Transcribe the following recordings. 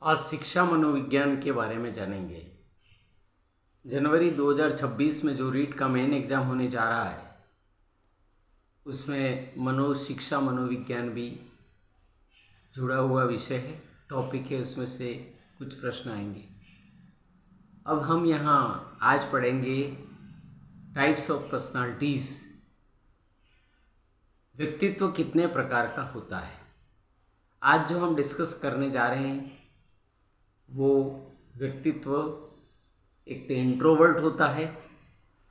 आज शिक्षा मनोविज्ञान के बारे में जानेंगे। जनवरी 2026 में जो रीट का मेन एग्ज़ाम होने जा रहा है उसमें शिक्षा मनोविज्ञान भी जुड़ा हुआ विषय है, टॉपिक है। उसमें से कुछ प्रश्न आएंगे। अब हम यहाँ आज पढ़ेंगे टाइप्स ऑफ पर्सनालिटीज़। व्यक्तित्व कितने प्रकार का होता है। आज जो हम डिस्कस करने जा रहे हैं वो व्यक्तित्व एक तो इंट्रोवर्ट होता है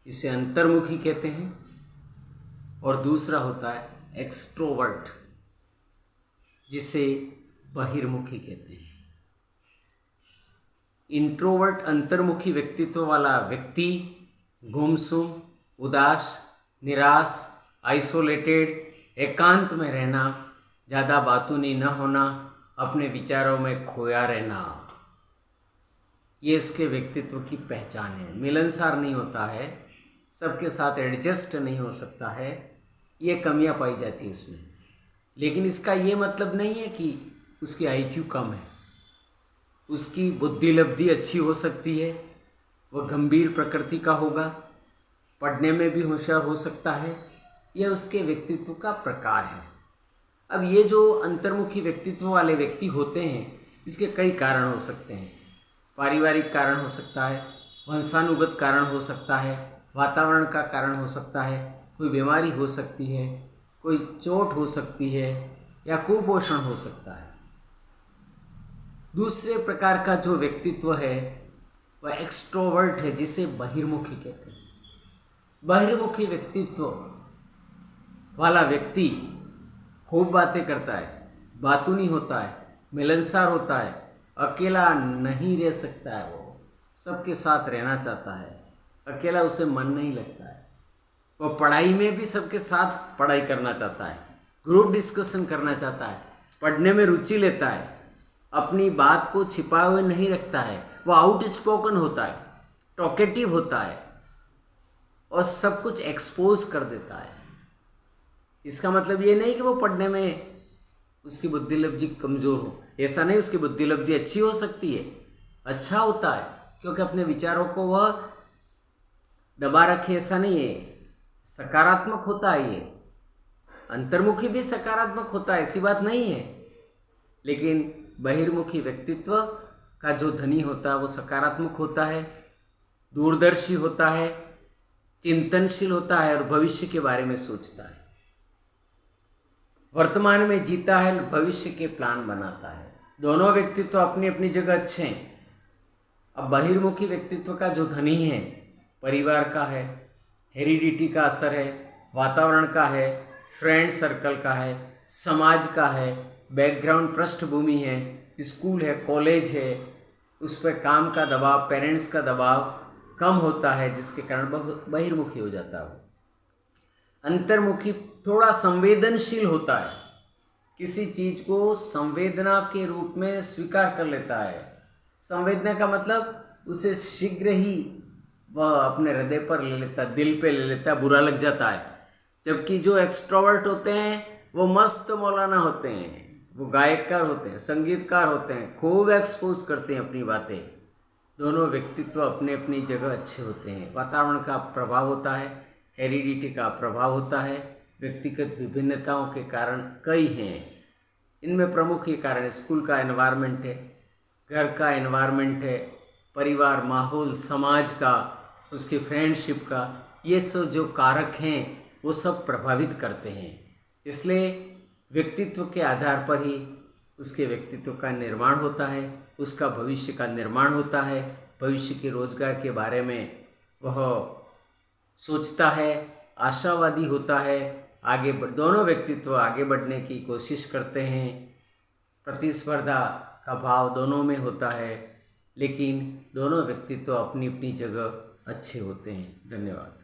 जिसे अंतर्मुखी कहते हैं, और दूसरा होता है एक्सट्रोवर्ट जिसे बहिर्मुखी कहते हैं। इंट्रोवर्ट अंतर्मुखी व्यक्तित्व वाला व्यक्ति गुमसुम, उदास, निराश, आइसोलेटेड, एकांत में रहना, ज़्यादा बातूनी न होना, अपने विचारों में खोया रहना, ये इसके व्यक्तित्व की पहचान है। मिलनसार नहीं होता है, सबके साथ एडजस्ट नहीं हो सकता है, ये कमियां पाई जाती है उसमें। लेकिन इसका ये मतलब नहीं है कि उसकी आईक्यू कम है। उसकी बुद्धि लब्धि अच्छी हो सकती है, वह गंभीर प्रकृति का होगा, पढ़ने में भी होशियार हो सकता है। यह उसके व्यक्तित्व का प्रकार है। अब ये जो अंतर्मुखी व्यक्तित्व वाले व्यक्ति होते हैं, इसके कई कारण हो सकते हैं। पारिवारिक कारण हो सकता है, वंशानुगत कारण हो सकता है, वातावरण का कारण हो सकता है, कोई बीमारी हो सकती है, कोई चोट हो सकती है, या कुपोषण हो सकता है। दूसरे प्रकार का जो व्यक्तित्व है वह एक्सट्रोवर्ट है, जिसे बहिर्मुखी कहते हैं। बहिर्मुखी व्यक्तित्व वाला व्यक्ति खूब बातें करता है, बातूनी होता है, मिलनसार होता है, अकेला नहीं रह सकता है। वो सबके साथ रहना चाहता है, अकेला उसे मन नहीं लगता है। वो पढ़ाई में भी सबके साथ पढ़ाई करना चाहता है, ग्रुप डिस्कशन करना चाहता है, पढ़ने में रुचि लेता है, अपनी बात को छिपाए हुए नहीं रखता है। वो आउटस्पोकन होता है, टॉकेटिव होता है और सब कुछ एक्सपोज कर देता है। इसका मतलब ये नहीं कि वो पढ़ने में उसकी बुद्धि लब्धि कमज़ोर हो, ऐसा नहीं। उसकी बुद्धि लब्धि अच्छी हो सकती है, अच्छा होता है, क्योंकि अपने विचारों को वह दबा रखे, ऐसा नहीं है। सकारात्मक होता है, ये अंतर्मुखी भी सकारात्मक होता है, ऐसी बात नहीं है। लेकिन बहिर्मुखी व्यक्तित्व का जो धनी होता है वो सकारात्मक होता है, दूरदर्शी होता है, चिंतनशील होता है और भविष्य के बारे में सोचता है। वर्तमान में जीता है, भविष्य के प्लान बनाता है। दोनों व्यक्तित्व अपनी अपनी जगह अच्छे हैं। अब बहिर्मुखी व्यक्तित्व का जो धनी है, परिवार का है, हेरिडिटी का असर है, वातावरण का है, फ्रेंड सर्कल का है, समाज का है, बैकग्राउंड पृष्ठभूमि है, स्कूल है, कॉलेज है, उस पर काम का दबाव, पेरेंट्स का दबाव कम होता है, जिसके कारण बहिर्मुखी हो जाता है। अंतर्मुखी थोड़ा संवेदनशील होता है, किसी चीज़ को संवेदना के रूप में स्वीकार कर लेता है। संवेदना का मतलब उसे शीघ्र ही वह अपने हृदय पर ले लेता है, दिल पे ले लेता है, बुरा लग जाता है। जबकि जो एक्सट्रोवर्ट होते हैं वो मस्त मौलाना होते हैं, वो गायककार होते हैं, संगीतकार होते हैं, खूब एक्सपोज करते हैं अपनी बातें। दोनों व्यक्तित्व अपने अपनी जगह अच्छे होते हैं। वातावरण का प्रभाव होता है, हेरिडिटी का प्रभाव होता है, व्यक्तिगत विभिन्नताओं के कारण कई हैं। इनमें प्रमुख ये कारण स्कूल का एनवायरनमेंट है, घर का एनवायरनमेंट है, परिवार, माहौल, समाज का, उसकी फ्रेंडशिप का, ये सब जो कारक हैं वो सब प्रभावित करते हैं। इसलिए व्यक्तित्व के आधार पर ही उसके व्यक्तित्व का निर्माण होता है, उसका भविष्य का निर्माण होता है। भविष्य के रोजगार के बारे में वह सोचता है, आशावादी होता है, दोनों व्यक्तित्व आगे बढ़ने की कोशिश करते हैं। प्रतिस्पर्धा का भाव दोनों में होता है, लेकिन दोनों व्यक्तित्व अपनी अपनी जगह अच्छे होते हैं। धन्यवाद।